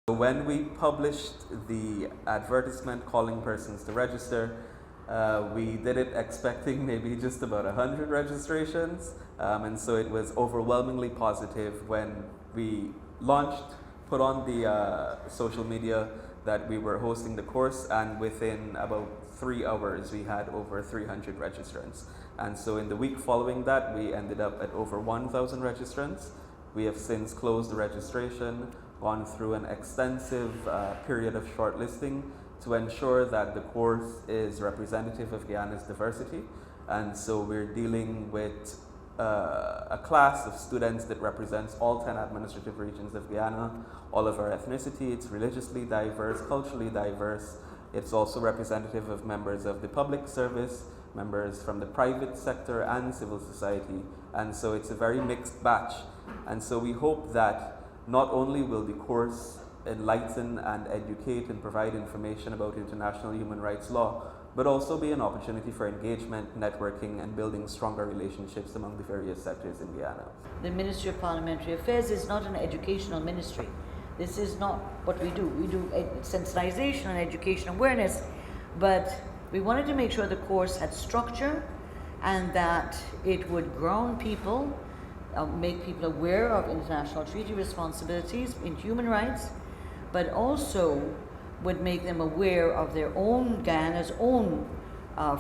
When we published the advertisement calling persons to register, we did it expecting maybe just about 100 registrations, and so it was overwhelmingly positive when we launched, put on the social media that we were hosting the course, and within about 3 hours we had over 300 registrants. And so in the week following that, we ended up at over 1,000 registrants. We have since closed the registration, gone through an extensive period of shortlisting to ensure that the course is representative of Guyana's diversity. And so we're dealing with a class of students that represents all 10 administrative regions of Guyana, all of our ethnicity. It's religiously diverse, culturally diverse. It's also representative of members of the public service, members from the private sector and civil society. And so it's a very mixed batch. And so we hope that not only will the course enlighten and educate and provide information about international human rights law, but also be an opportunity for engagement, networking, and building stronger relationships among the various sectors in Guyana. The Ministry of Parliamentary Affairs is not an educational ministry. This is not what we do. We do sensitization and education awareness, but we wanted to make sure the course had structure and that it would ground people, make people aware of international treaty responsibilities in human rights, but also would make them aware of their own, Guyana's own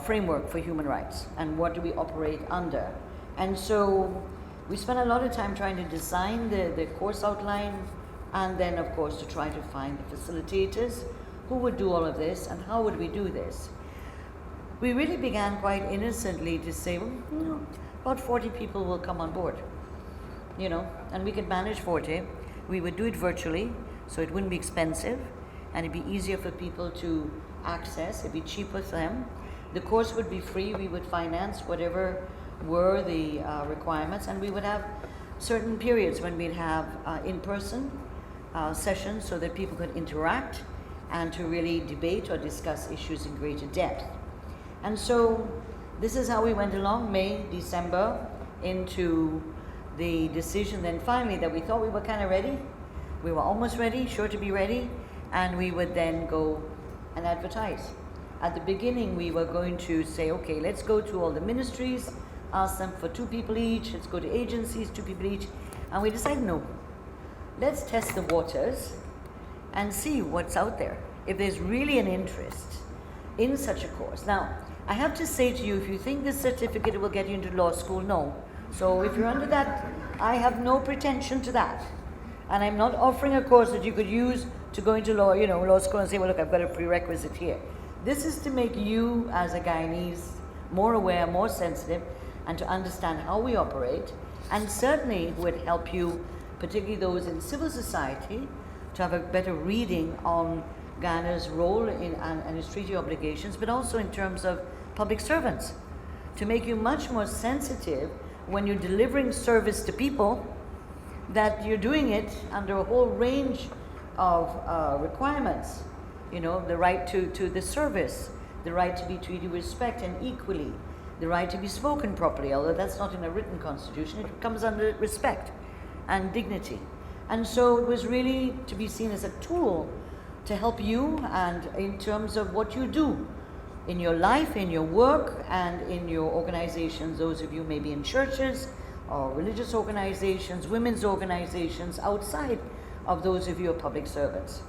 framework for human rights and what do we operate under. And so we spent a lot of time trying to design the course outline, and then of course to try to find the facilitators who would do all of this and how would we do this. We really began quite innocently to say, well, about 40 people will come on board. And we could manage 40. We would do it virtually, so it wouldn't be expensive, and it'd be easier for people to access. It'd be cheaper for them. The course would be free. We would finance whatever were the requirements, and we would have certain periods when we'd have in-person sessions so that people could interact and to really debate or discuss issues in greater depth. And so this is how we went along, May, December, into the decision then finally that we thought we were kind of ready. We were almost ready, sure to be ready, and we would then go and advertise. At the beginning, we were going to say, okay, let's go to all the ministries, ask them for 2 people each, let's go to agencies, 2 people each, and we decided, no, let's test the waters and see what's out there, if there's really an interest in such a course. Now, I have to say to you, if you think this certificate will get you into law school, no. So if you're under that, I have no pretension to that. And I'm not offering a course that you could use to go into law, law school and say, well, look, I've got a prerequisite here. This is to make you as a Guyanese more aware, more sensitive, and to understand how we operate, and certainly would help you, particularly those in civil society, to have a better reading on Guyana's role in and its treaty obligations, but also in terms of public servants, to make you much more sensitive when you're delivering service to people, that you're doing it under a whole range of requirements. The right to the service, the right to be treated with respect and equally, the right to be spoken properly, although that's not in a written constitution, it comes under respect and dignity. And so it was really to be seen as a tool to help you and in terms of what you do in your life, in your work, and in your organizations. Those of you maybe in churches or religious organizations, women's organizations, outside of those of you are public servants.